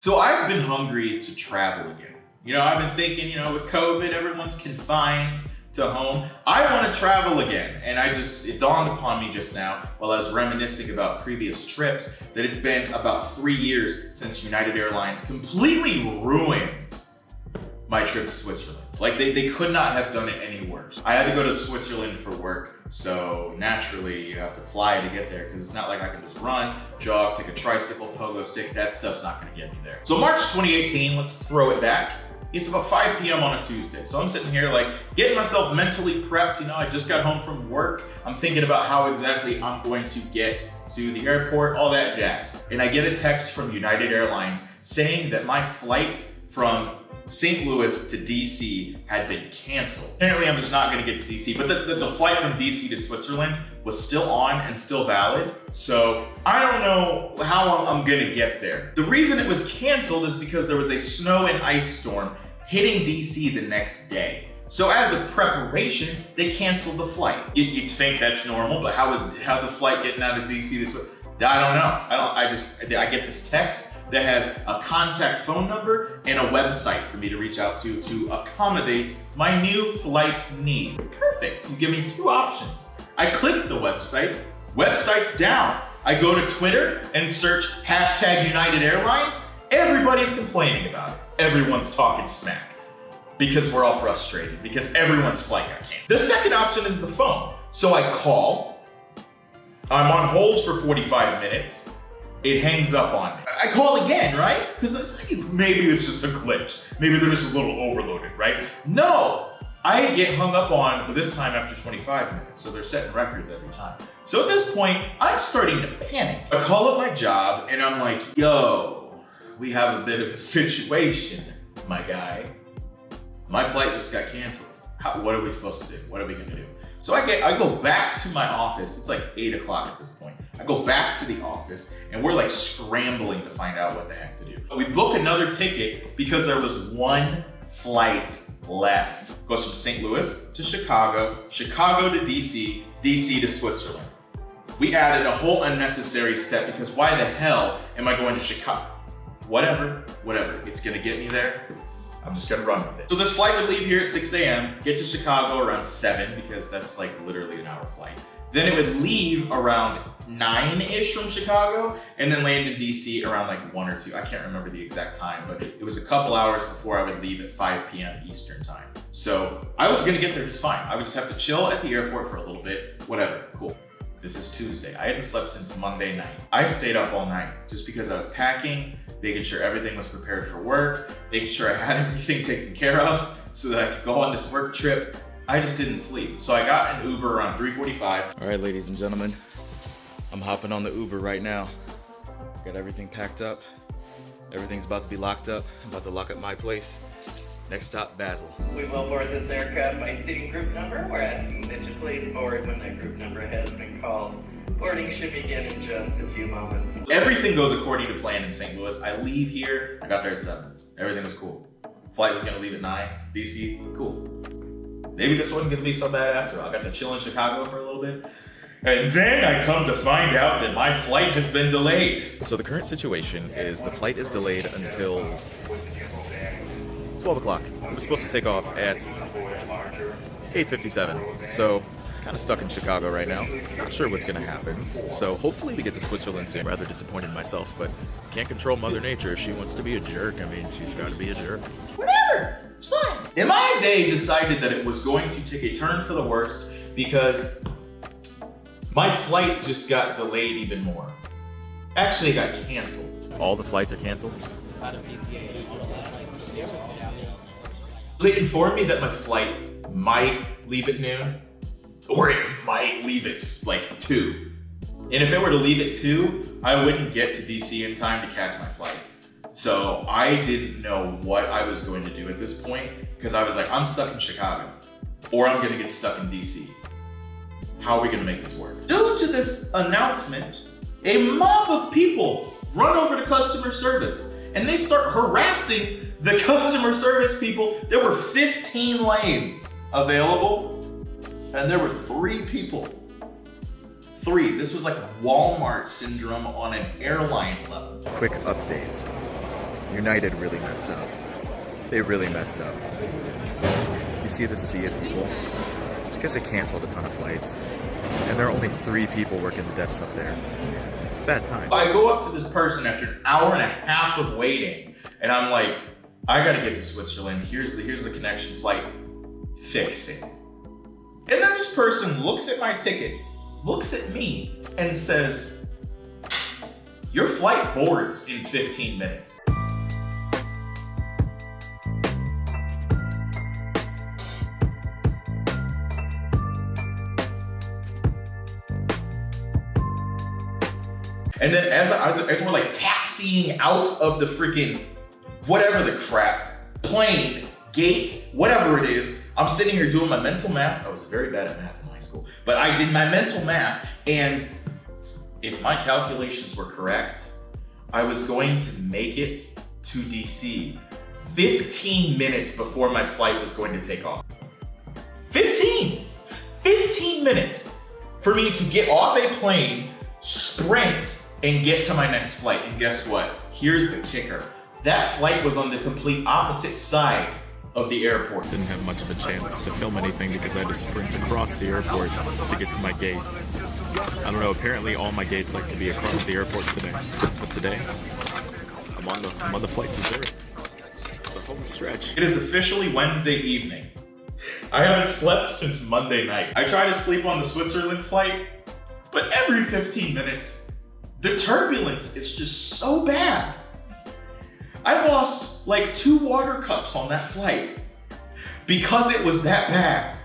So I've been hungry to travel again. I've been thinking, with COVID, everyone's confined to home. I want to travel again. And it dawned upon me just now while I was reminiscing about previous trips that it's been about 3 years since United Airlines completely ruined my trip to Switzerland. Like they could not have done it any worse. I had to go to Switzerland for work, so naturally you have to fly to get there because it's not like I can just run, jog, take a tricycle, pogo stick. That stuff's not gonna get me there. So March 2018, let's throw it back. It's about 5 p.m. on a Tuesday. So I'm sitting here like getting myself mentally prepped. I just got home from work. I'm thinking about how exactly I'm going to get to the airport, all that jazz. And I get a text from United Airlines saying that my flight from St. Louis to DC had been canceled. Apparently I'm just not gonna get to DC, but the flight from DC to Switzerland was still on and still valid. So I don't know how I'm gonna get there. The reason it was canceled is because there was a snow and ice storm hitting DC the next day. So as a preparation, they canceled the flight. You'd think that's normal, but how the flight getting out of DC to Switzerland? I don't know. I get this text that has a contact phone number and a website for me to reach out to accommodate my new flight need. Perfect, you give me 2 options. I click the website's down. I go to Twitter and search #United Airlines. Everybody's complaining about it. Everyone's talking smack because we're all frustrated because everyone's flight got canceled. The second option is the phone. So I call, I'm on hold for 45 minutes. It hangs up on me. I call again, right? Because maybe it's just a glitch. Maybe they're just a little overloaded, right? No, I get hung up on, but this time after 25 minutes. So they're setting records every time. So at this point, I'm starting to panic. I call up my job and I'm like, yo, we have a bit of a situation, my guy. My flight just got canceled. What are we supposed to do? What are we gonna do? So I go back to my office. It's like 8 o'clock at this point. I go back to the office and we're like scrambling to find out what the heck to do. We book another ticket because there was 1 flight left. It goes from St. Louis to Chicago, Chicago to DC, DC to Switzerland. We added a whole unnecessary step because why the hell am I going to Chicago? Whatever, it's gonna get me there. I'm just gonna run with it. So this flight would leave here at 6 a.m., get to Chicago around 7 because that's like literally an hour flight. Then it would leave around 9-ish from Chicago and then land in DC around like 1 or 2. I can't remember the exact time, but it was a couple hours before I would leave at 5 p.m. Eastern time. So I was gonna get there just fine. I would just have to chill at the airport for a little bit, whatever, cool. This is Tuesday. I hadn't slept since Monday night. I stayed up all night just because I was packing, making sure everything was prepared for work, making sure I had everything taken care of so that I could go on this work trip. I just didn't sleep. So I got an Uber around 3:45. All right, ladies and gentlemen, I'm hopping on the Uber right now. Got everything packed up. Everything's about to be locked up. I'm about to lock up my place. Next stop, Basel. We will board this aircraft by seating group number. We're asking that you please board when that group number has been called. Boarding should begin in just a few moments. Everything goes according to plan in St. Louis. I leave here, I got there at 7. Everything was cool. Flight was gonna leave at 9, DC, cool. Maybe this wasn't gonna be so bad after all. I got to chill in Chicago for a little bit. And then I come to find out that my flight has been delayed. So the current situation is the flight is delayed until 12 o'clock. We're supposed to take off at 8:57. So kind of stuck in Chicago right now. Not sure what's gonna happen. So hopefully we get to Switzerland soon. Rather disappointed in myself, but can't control Mother Nature. If she wants to be a jerk, I mean, she's gotta be a jerk. Whatever, it's fine. And my day decided that it was going to take a turn for the worst because my flight just got delayed even more. Actually, it got canceled. All the flights are canceled? They informed me that my flight might leave at noon, or it might leave at like 2. And if it were to leave at 2, I wouldn't get to DC in time to catch my flight. So I didn't know what I was going to do at this point because I was like, I'm stuck in Chicago, or I'm gonna get stuck in DC. How are we gonna make this work? Due to this announcement, a mob of people run over to customer service and they start harassing the customer service people. There were 15 lanes available and there were 3 people. 3, this was like Walmart syndrome on an airline level. Quick update. United really messed up. They really messed up. You see the sea of people? It's because they canceled a ton of flights. And there are only 3 people working the desks up there. It's a bad time. I go up to this person after an hour and a half of waiting, and I'm like, I gotta get to Switzerland. Here's the connection flight. Fix it. And then this person looks at my ticket, looks at me, and says, your flight boards in 15 minutes. And then as we're like taxiing out of the freaking whatever the crap, plane, gate, whatever it is, I'm sitting here doing my mental math. I was very bad at math in high school, but I did my mental math, and if my calculations were correct, I was going to make it to DC 15 minutes before my flight was going to take off. 15 minutes for me to get off a plane, sprint, and get to my next flight. And guess what? Here's the kicker. That flight was on the complete opposite side of the airport. Didn't have much of a chance to film anything because I had to sprint across the airport to get to my gate. I don't know, apparently all my gates like to be across the airport today. But today, I'm on the flight to Zurich. The home stretch. It is officially Wednesday evening. I haven't slept since Monday night. I try to sleep on the Switzerland flight, but every 15 minutes, the turbulence is just so bad. I lost like 2 water cups on that flight because it was that bad.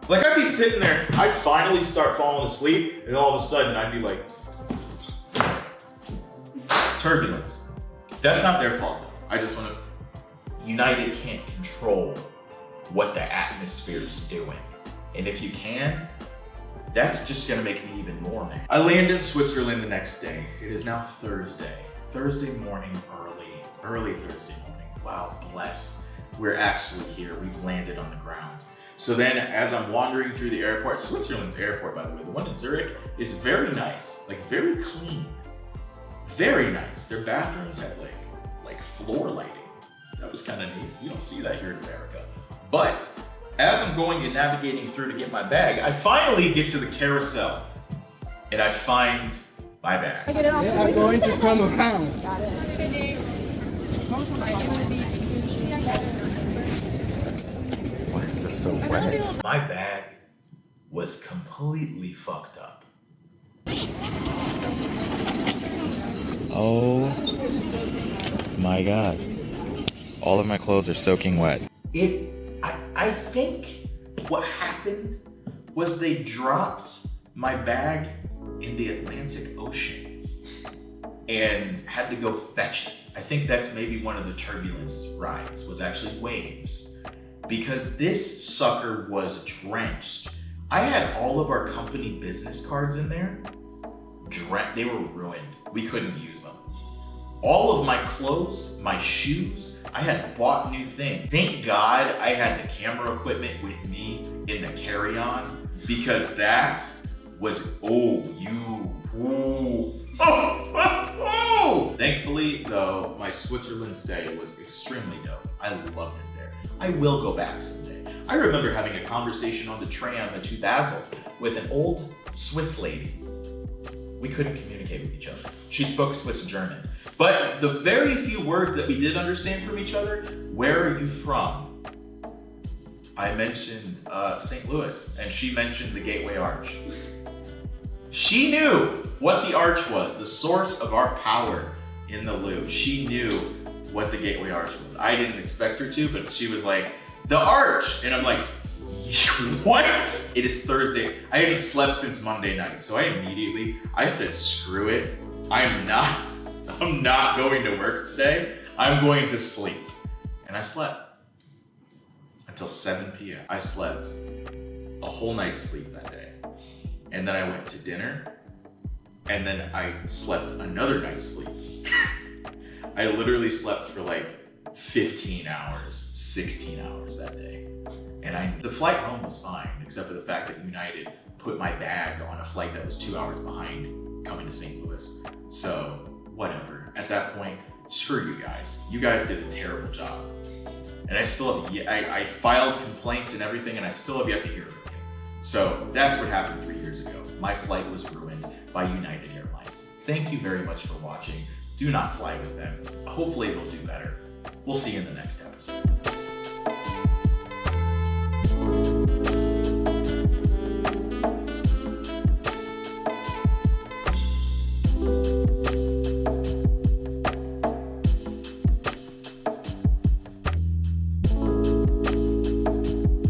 Like, I'd be sitting there, I'd finally start falling asleep, and all of a sudden I'd be like, turbulence. That's not their fault though. I just want to, United can't control what the atmosphere is doing. And if you can, that's just gonna make me even more mad. I land in Switzerland the next day. It is now Thursday. Thursday morning, early Thursday morning. Wow, bless. We're actually here. We've landed on the ground. So then as I'm wandering through the airport, Switzerland's airport, by the way, the one in Zurich is very nice, like very clean. Very nice. Their bathrooms had like floor lighting. That was kind of neat. You don't see that here in America. But as I'm going and navigating through to get my bag, I finally get to the carousel and I find my bag. They are going to come around. Why is this so wet? My bag was completely fucked up. Oh my God. All of my clothes are soaking wet. I think what happened was they dropped my bag in the Atlantic Ocean and had to go fetch it. I think that's maybe one of the turbulence rides, was actually waves, because this sucker was drenched. I had all of our company business cards in there. They were ruined. We couldn't use them. All of my clothes, my shoes, I had bought new things. Thank God I had the camera equipment with me in the carry-on, because that was, Thankfully, though, my Switzerland stay was extremely dope. I loved it there. I will go back someday. I remember having a conversation on the tram to Basel with an old Swiss lady. We couldn't communicate with each other. She spoke Swiss German. But the very few words that we did understand from each other, where are you from? I mentioned St. Louis, and she mentioned the Gateway Arch. She knew what the arch was, the source of our power in the Louvre. She knew what the Gateway Arch was. I didn't expect her to, but she was like, the arch! And I'm like, what? It is Thursday. I hadn't slept since Monday night, so I said, screw it. I'm not going to work today. I'm going to sleep. And I slept until 7 p.m. I slept a whole night's sleep that day. And then I went to dinner, and then I slept another night's sleep. I literally slept for like 15 hours, 16 hours that day. And the flight home was fine, except for the fact that United put my bag on a flight that was 2 hours behind coming to St. Louis. So whatever. At that point, screw you guys. You guys did a terrible job. And I still have, I filed complaints and everything, and I still have yet to hear from you. So that's what happened 3 years ago. My flight was ruined by United Airlines. Thank you very much for watching. Do not fly with them. Hopefully they'll do better. We'll see you in the next episode.